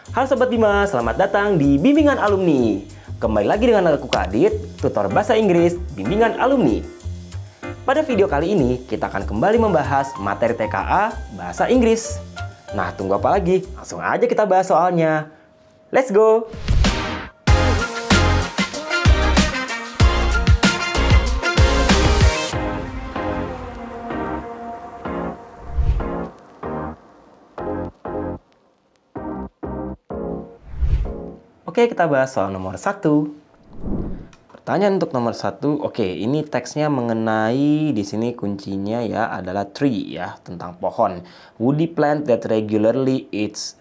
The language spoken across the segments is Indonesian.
Halo Sobat Bima, selamat datang di Bimbingan Alumni. Kembali lagi dengan aku Kadit, tutor bahasa Inggris Bimbingan Alumni. Pada video kali ini, kita akan kembali membahas materi TKA Bahasa Inggris. Nah, tunggu apa lagi? Langsung aja kita bahas soalnya. Let's go! Oke, kita bahas soal nomor 1. Pertanyaan untuk nomor 1, oke, ini teksnya mengenai, di sini kuncinya ya adalah tree ya, tentang pohon. Woody plant that regularly eats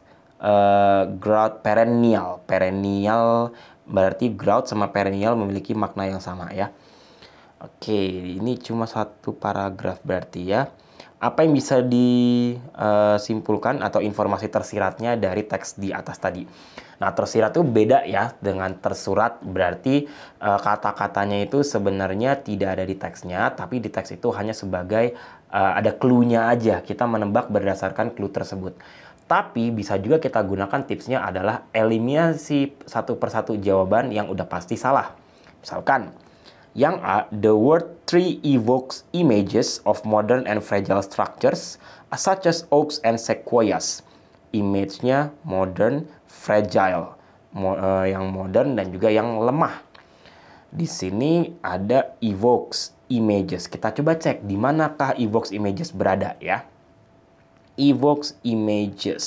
grout perennial. Perennial berarti grout sama perennial memiliki makna yang sama ya. Oke, ini cuma satu paragraf berarti ya. Apa yang bisa disimpulkan atau informasi tersiratnya dari teks di atas tadi? Nah, tersirat itu beda ya dengan tersurat, berarti kata-katanya itu sebenarnya tidak ada di teksnya, tapi di teks itu hanya sebagai ada clue-nya aja, kita menebak berdasarkan clue tersebut. Tapi bisa juga kita gunakan tipsnya adalah eliminasi satu persatu jawaban yang udah pasti salah. Misalkan, yang A, the word tree evokes images of modern and fragile structures such as oaks and sequoias. Image-nya modern, fragile, yang modern dan juga yang lemah. Di sini ada evokes images. Kita coba cek di manakah evokes images berada ya. Evokes images.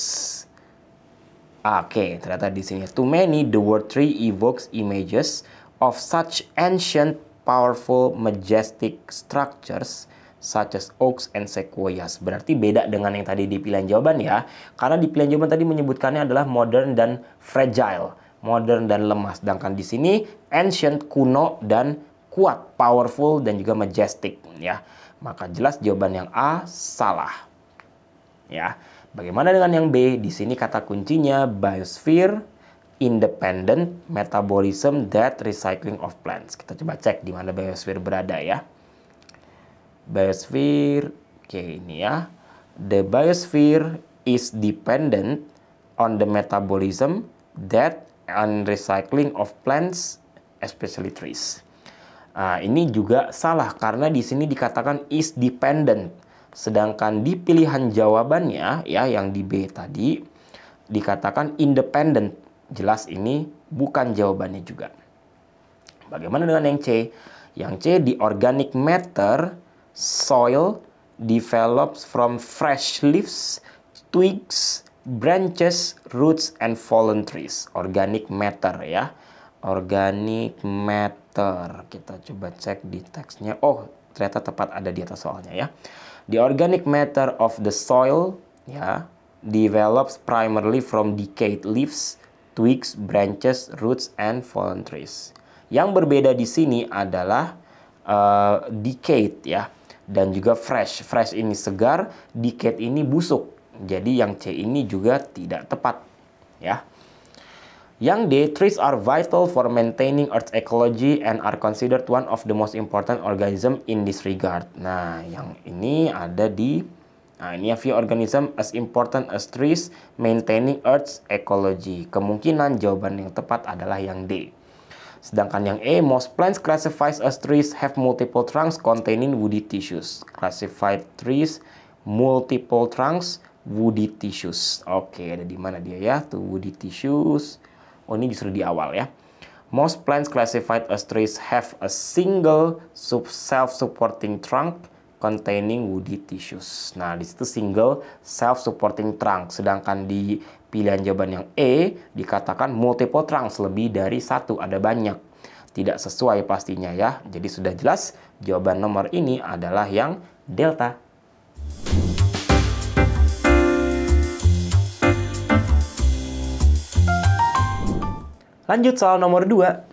Oke, ternyata di sini. To many, the word tree evokes images of such ancient, powerful, majestic structures such as oaks and sequoias. Berarti beda dengan yang tadi di pilihan jawaban ya. Karena di pilihan jawaban tadi menyebutkannya adalah modern dan fragile, modern dan lemah. Sedangkan di sini ancient, kuno dan kuat, powerful dan juga majestic ya. Maka jelas jawaban yang A salah. Ya. Bagaimana dengan yang B? Di sini kata kuncinya biosphere, independent metabolism that recycling of plants. Kita coba cek di mana biosphere berada ya. Biosphere, oke ini ya. The biosphere is dependent on the metabolism that and recycling of plants, especially trees. Nah, ini juga salah karena di sini dikatakan is dependent. Sedangkan di pilihan jawabannya ya yang di B tadi dikatakan independent. Jelas ini bukan jawabannya juga. Bagaimana dengan yang C? Yang C, the organic matter soil develops from fresh leaves, twigs, branches, roots, and fallen trees. Organic matter ya. Organic matter. Kita coba cek di teksnya. Oh, ternyata tepat ada di atas soalnya ya. The organic matter of the soil ya develops primarily from decayed leaves, twigs, branches, roots, and fallen trees. Yang berbeda di sini adalah decayed ya, dan juga fresh. Fresh ini segar, decayed ini busuk. Jadi yang C ini juga tidak tepat ya. Yang D, trees are vital for maintaining Earth's ecology and are considered one of the most important organism in this regard. Nah, yang ini ada di ini few organism as important as trees maintaining Earth's ecology. Kemungkinan jawaban yang tepat adalah yang D. Sedangkan yang E, most plants classified as trees have multiple trunks containing woody tissues. Classified trees, multiple trunks, woody tissues. Oke, ada di mana dia ya? Tuh woody tissues. Oh, ini justru di awal ya. Most plants classified as trees have a single self-supporting trunk containing woody tissues. Nah, di situ single self-supporting trunk. Sedangkan di pilihan jawaban yang E dikatakan multiple trunks, lebih dari satu, ada banyak. Tidak sesuai pastinya ya. Jadi sudah jelas jawaban nomor ini adalah yang delta. Lanjut soal nomor 2.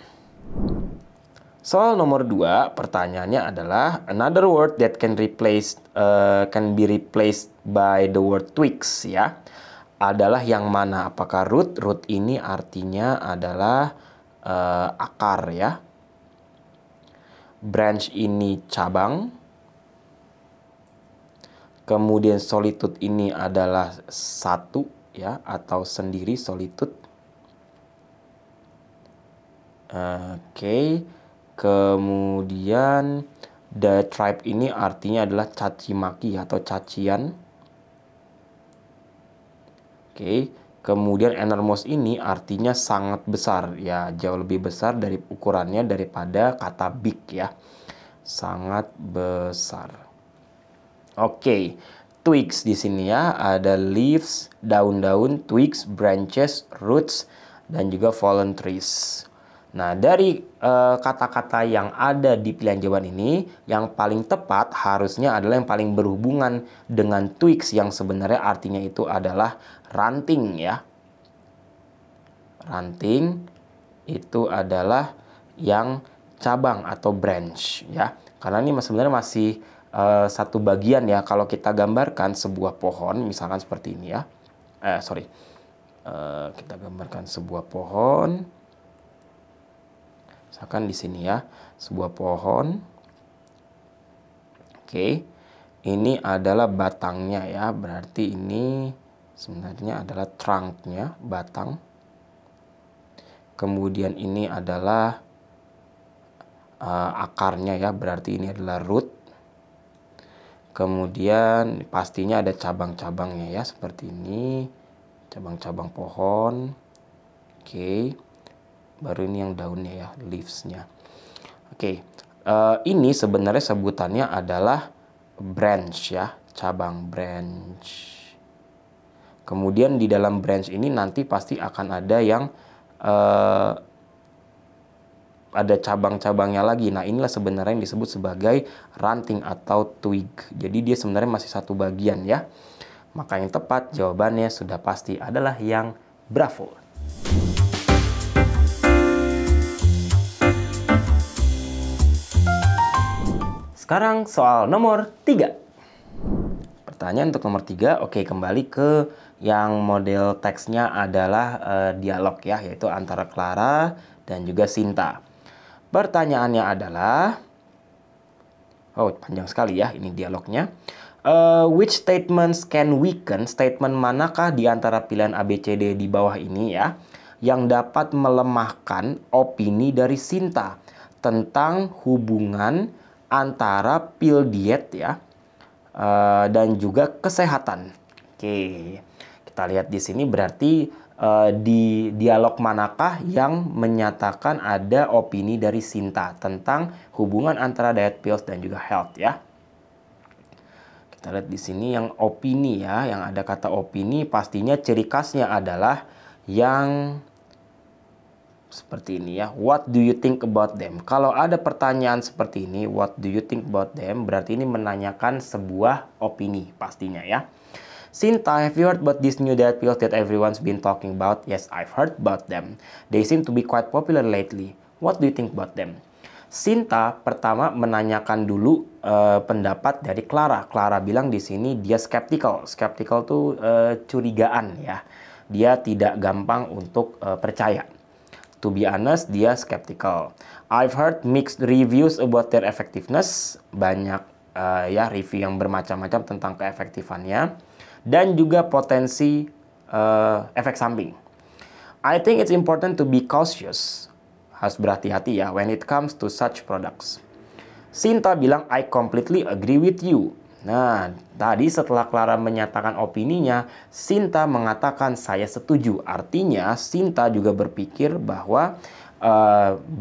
Soal nomor 2, pertanyaannya adalah another word that can be replaced by the word twigs ya. Adalah yang mana? Apakah root? Root ini artinya adalah akar ya. Branch ini cabang. Kemudian solitude ini adalah satu ya, atau sendiri, solitude. Oke. Kemudian diatribe ini artinya adalah caci maki atau cacian. Oke. Kemudian enormous ini artinya sangat besar, ya, jauh lebih besar dari ukurannya daripada kata big, ya. Sangat besar. Oke. Twigs di sini ya, ada leaves, daun-daun, twigs, branches, roots, dan juga fallen trees. Nah, dari kata-kata yang ada di pilihan jawaban ini, yang paling tepat harusnya adalah yang paling berhubungan dengan twigs, yang sebenarnya artinya itu adalah ranting, ya. Ranting itu adalah yang cabang atau branch, ya. Karena ini sebenarnya masih satu bagian, ya. Kalau kita gambarkan sebuah pohon, misalkan seperti ini, ya. Kita gambarkan sebuah pohon. Misalkan di sini, ya, sebuah pohon. Oke. Ini adalah batangnya, ya. Berarti ini sebenarnya adalah trunknya, batang. Kemudian ini adalah akarnya, ya. Berarti ini adalah root. Kemudian pastinya ada cabang-cabangnya, ya, seperti ini. Cabang-cabang pohon. Oke. Baru ini yang daunnya, ya, leaves-nya. Oke. Ini sebenarnya sebutannya adalah branch, ya. Cabang, branch. Kemudian di dalam branch ini nanti pasti akan ada yang ada cabang-cabangnya lagi. Nah, inilah sebenarnya yang disebut sebagai ranting atau twig. Jadi dia sebenarnya masih satu bagian, ya. Maka yang tepat jawabannya sudah pasti adalah yang bravo. Sekarang soal nomor 3. Pertanyaan untuk nomor 3, oke, kembali ke yang model teksnya adalah dialog, ya, yaitu antara Clara dan juga Sinta. Pertanyaannya adalah, panjang sekali, ya, ini dialognya. Which statements can weaken, statement manakah di antara pilihan A, B, C, D di bawah ini, ya, yang dapat melemahkan opini dari Sinta tentang hubungan antara pil diet, ya, dan juga kesehatan. Oke, kita lihat di sini berarti di dialog manakah yang menyatakan ada opini dari Sinta tentang hubungan antara diet pills dan juga health, ya. Kita lihat di sini yang opini, ya, yang ada kata opini, pastinya ciri khasnya adalah yang seperti ini, ya. What do you think about them? Kalau ada pertanyaan seperti ini, what do you think about them? Berarti ini menanyakan sebuah opini pastinya, ya. Sinta, have you heard about these new diet pills that everyone's been talking about? Yes, I've heard about them. They seem to be quite popular lately. What do you think about them? Sinta pertama menanyakan dulu pendapat dari Clara. Clara bilang di sini dia skeptical. Skeptical tuh curigaan, ya. Dia tidak gampang untuk percaya. To be honest, dia skeptical. I've heard mixed reviews about their effectiveness. Banyak ya review yang bermacam-macam tentang keefektifannya. Dan juga potensi efek samping. I think it's important to be cautious. Harus berhati-hati, ya, when it comes to such products. Sinta bilang, I completely agree with you. Nah, tadi setelah Clara menyatakan opininya, Sinta mengatakan saya setuju. Artinya, Sinta juga berpikir bahwa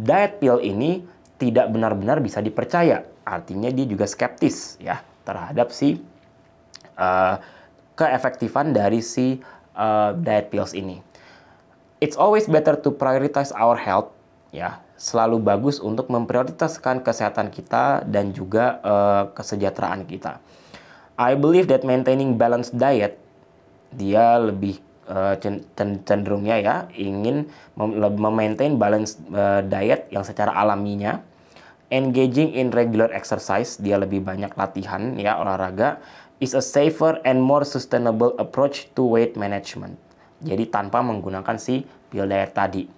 diet pill ini tidak benar-benar bisa dipercaya. Artinya dia juga skeptis, ya, terhadap si keefektifan dari si diet pills ini. It's always better to prioritize our health, ya. Selalu bagus untuk memprioritaskan kesehatan kita dan juga kesejahteraan kita. I believe that maintaining balanced diet, dia lebih cenderungnya, ya, ingin memaintain balanced diet yang secara alaminya. Engaging in regular exercise, dia lebih banyak latihan, ya, olahraga, is a safer and more sustainable approach to weight management. Jadi tanpa menggunakan si pil diet tadi.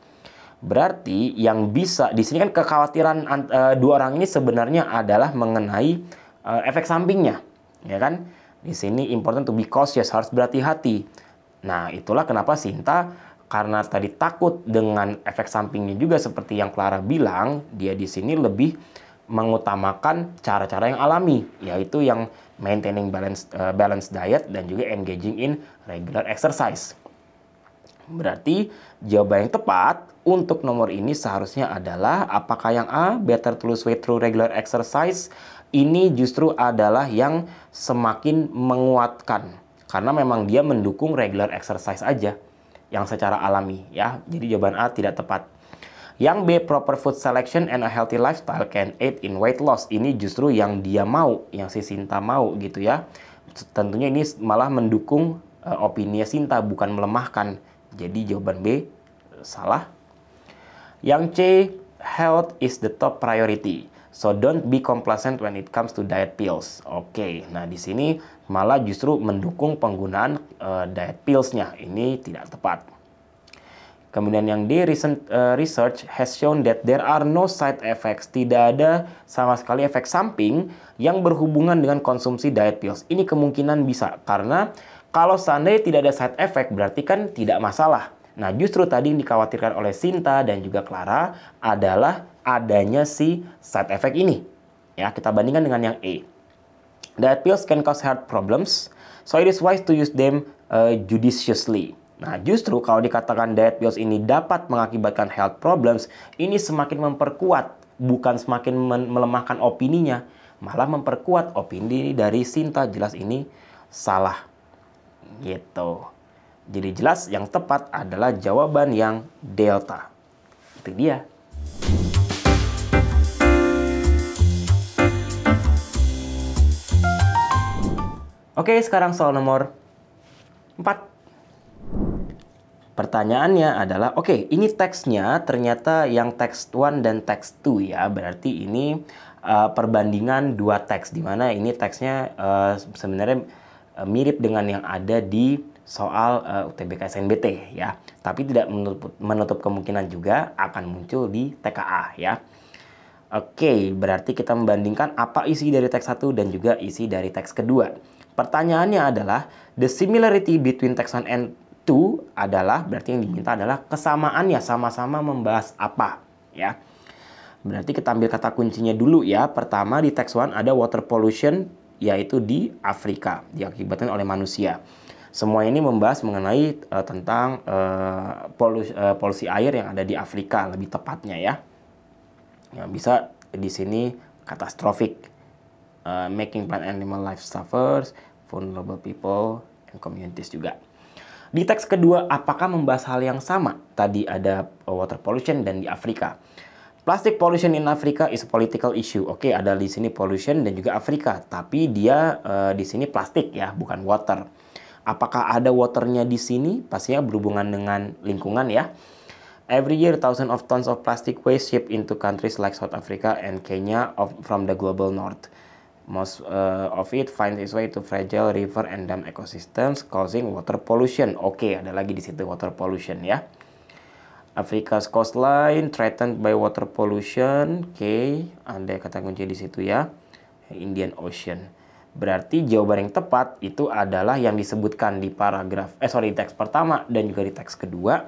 Berarti yang bisa di sini kan kekhawatiran dua orang ini sebenarnya adalah mengenai efek sampingnya, ya kan? Di sini important to be cautious, harus berhati-hati. Nah, itulah kenapa Sinta, karena tadi takut dengan efek sampingnya juga seperti yang Clara bilang, dia di sini lebih mengutamakan cara-cara yang alami, yaitu yang maintaining balance diet dan juga engaging in regular exercise. Berarti jawaban yang tepat untuk nomor ini seharusnya adalah apakah yang A, better to lose weight through regular exercise, ini justru adalah yang semakin menguatkan. Karena memang dia mendukung regular exercise aja yang secara alami ya. Jadi jawaban A tidak tepat. Yang B, proper food selection and a healthy lifestyle can aid in weight loss. Ini justru yang dia mau, yang si Sinta mau gitu ya. Tentunya ini malah mendukung opini Sinta, bukan melemahkan. Jadi jawaban B salah. Yang C, health is the top priority. So don't be complacent when it comes to diet pills. Oke, nah di sini malah justru mendukung penggunaan diet pills-nya. Ini tidak tepat. Kemudian yang D, recent research has shown that there are no side effects. Tidak ada sama sekali efek samping yang berhubungan dengan konsumsi diet pills. Ini kemungkinan bisa, karena kalau seandainya tidak ada side effect, berarti kan tidak masalah. Nah, justru tadi yang dikhawatirkan oleh Sinta dan juga Clara adalah adanya si side effect ini. Ya, kita bandingkan dengan yang E. Diet pills can cause health problems, so it is wise to use them judiciously. Nah, justru kalau dikatakan diet pills ini dapat mengakibatkan health problems, ini semakin memperkuat, bukan semakin melemahkan opininya, malah memperkuat opini dari Sinta. Jelas ini salah. Gitu. Jadi jelas yang tepat adalah jawaban yang delta. Itu dia. Oke, sekarang soal nomor 4. Pertanyaannya adalah, oke, ini teksnya ternyata yang teks 1 dan teks 2 ya. Berarti ini perbandingan dua teks, di mana ini teksnya sebenarnya mirip dengan yang ada di soal UTBK SNBT ya. Tapi tidak menutup kemungkinan juga akan muncul di TKA ya. Oke, berarti kita membandingkan apa isi dari teks 1 dan juga isi dari teks kedua. Pertanyaannya adalah, the similarity between text 1 and 2 adalah, berarti yang diminta adalah kesamaannya, sama-sama membahas apa ya. Berarti kita ambil kata kuncinya dulu ya. Pertama di teks 1 ada water pollution, yaitu di Afrika, diakibatkan oleh manusia. Semua ini membahas mengenai tentang polusi air yang ada di Afrika, lebih tepatnya ya. Yang bisa di sini catastrophic, making plant animal life suffers, vulnerable people and communities juga. Di teks kedua, apakah membahas hal yang sama? Tadi ada water pollution dan di Afrika. Plastic pollution in Africa is a political issue. Oke, ada di sini pollution dan juga Afrika, tapi dia di sini plastik ya, bukan water. Apakah ada waternya di sini? Pastinya berhubungan dengan lingkungan ya. Every year, thousands of tons of plastic waste shipped into countries like South Africa and Kenya from the global north. Most of it finds its way to fragile river and dam ecosystems, causing water pollution. Oke, ada lagi di situ water pollution ya. Africa's coastline threatened by water pollution. Oke, ada kata kunci di situ ya. Indian Ocean. Berarti jawaban yang tepat itu adalah yang disebutkan di di teks pertama dan juga di teks kedua.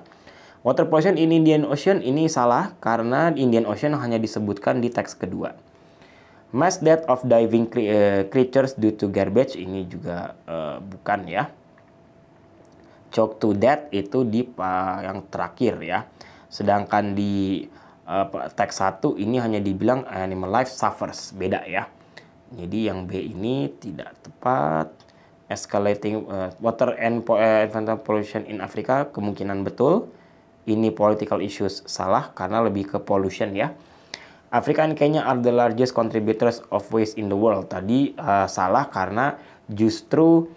Water pollution in Indian Ocean ini salah karena Indian Ocean hanya disebutkan di teks kedua. Mass death of diving creatures due to garbage ini juga bukan ya. Choke to death itu di yang terakhir ya. Sedangkan di teks 1 ini hanya dibilang animal life suffers, beda ya. Jadi yang B ini tidak tepat. Escalating water and environmental pollution in Africa kemungkinan betul. Ini political issues salah karena lebih ke pollution ya. Africa and Kenya are the largest contributors of waste in the world. Tadi salah karena justru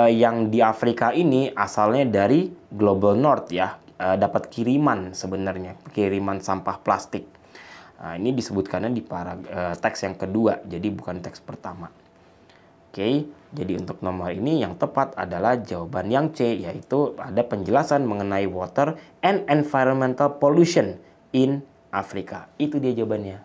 yang di Afrika ini asalnya dari global north ya, dapat kiriman sebenarnya, kiriman sampah plastik. Nah, ini disebutkannya di teks yang kedua, jadi bukan teks pertama. Oke, jadi untuk nomor ini yang tepat adalah jawaban yang C, yaitu ada penjelasan mengenai water and environmental pollution in Afrika. Itu dia jawabannya.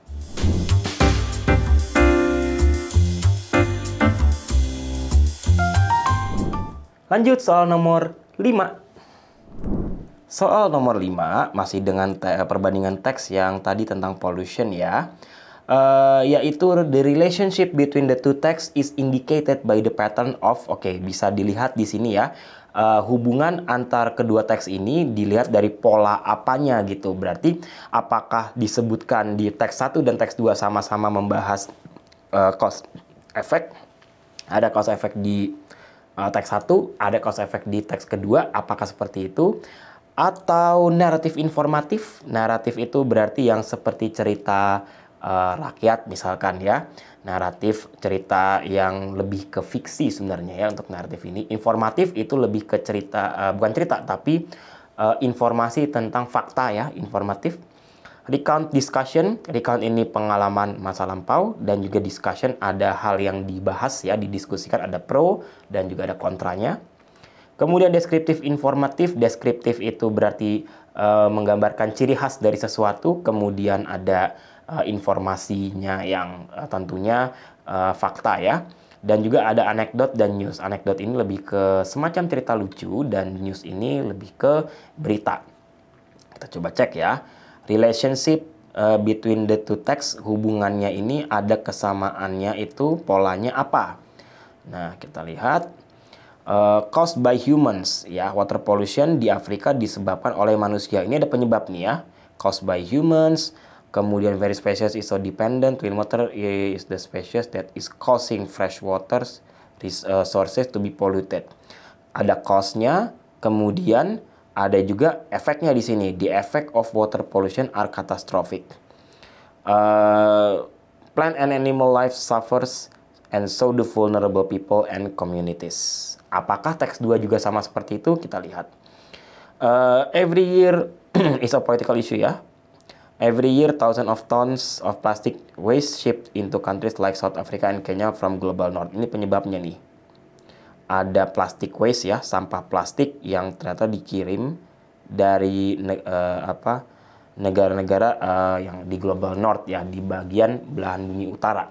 Lanjut soal nomor 5. Soal nomor 5 masih dengan perbandingan teks yang tadi tentang pollution ya. Yaitu the relationship between the two texts is indicated by the pattern of, bisa dilihat di sini ya. Hubungan antar kedua teks ini dilihat dari pola apanya gitu. Berarti apakah disebutkan di teks 1 dan teks 2 sama-sama membahas cause effect. Ada cause effect di teks 1, ada cause effect di teks kedua. Apakah seperti itu? Atau naratif informatif. Naratif itu berarti yang seperti cerita rakyat misalkan ya. Naratif cerita yang lebih ke fiksi sebenarnya ya untuk naratif ini. Informatif itu lebih ke cerita, bukan cerita tapi informasi tentang fakta ya, informatif. Recount discussion, recount ini pengalaman masa lampau, dan juga discussion ada hal yang dibahas ya, didiskusikan, ada pro dan juga ada kontranya. Kemudian deskriptif informatif, deskriptif itu berarti menggambarkan ciri khas dari sesuatu, kemudian ada informasinya yang tentunya fakta ya. Dan juga ada anekdot dan news. Anekdot ini lebih ke semacam cerita lucu dan news ini lebih ke berita. Kita coba cek ya. Relationship between the two text, hubungannya ini ada kesamaannya itu polanya apa? Nah, kita lihat. Caused by humans ya, water pollution di Afrika disebabkan oleh manusia. Ini ada penyebab nih ya, caused by humans. Kemudian very species is so dependent, clean water is the species that is causing fresh water sources to be polluted. Ada cause-nya, kemudian ada juga efeknya di sini. The effect of water pollution are catastrophic. Plant and animal life suffers and so do vulnerable people and communities. Apakah teks 2 juga sama seperti itu? Kita lihat. Every year is a political issue ya. Every year thousands of tons of plastic waste shipped into countries like South Africa and Kenya from global north. Ini penyebabnya nih. Ada plastic waste ya, sampah plastik yang ternyata dikirim dari negara-negara yang di global north ya, di bagian belahan bumi utara.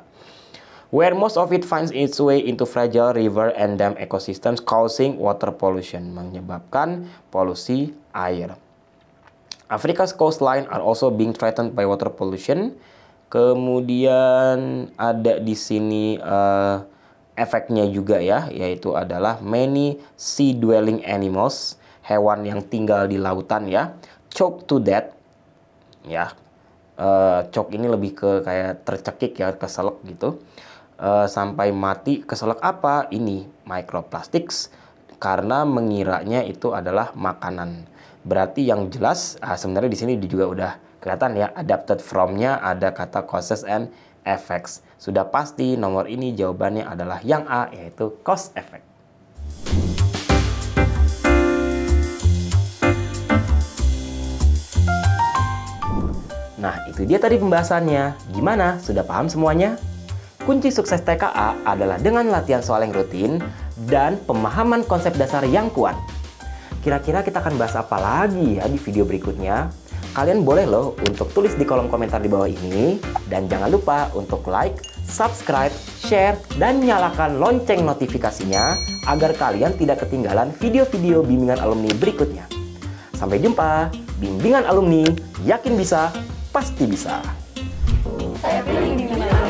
Where most of it finds its way into fragile river and dam ecosystems causing water pollution, menyebabkan polusi air. Africa's coastline are also being threatened by water pollution. Kemudian ada di sini efeknya juga ya, yaitu adalah many sea dwelling animals, hewan yang tinggal di lautan ya, choke to death ya. Choke ini lebih ke kayak tercekik ya, keselak gitu. Sampai mati. Keselak apa? Ini microplastics, karena mengiranya itu adalah makanan. Berarti yang jelas sebenarnya di sini juga udah kelihatan ya, adapted from-nya ada kata causes and effects. Sudah pasti nomor ini jawabannya adalah yang A, yaitu cause effect. Nah, itu dia tadi pembahasannya. Gimana? Sudah paham semuanya? Kunci sukses TKA adalah dengan latihan soal yang rutin dan pemahaman konsep dasar yang kuat. Kira-kira kita akan bahas apa lagi ya di video berikutnya? Kalian boleh loh untuk tulis di kolom komentar di bawah ini. Dan jangan lupa untuk like, subscribe, share, dan nyalakan lonceng notifikasinya agar kalian tidak ketinggalan video-video bimbingan alumni berikutnya. Sampai jumpa, bimbingan alumni, yakin bisa, pasti bisa. Saya pilih bimbingan alumni.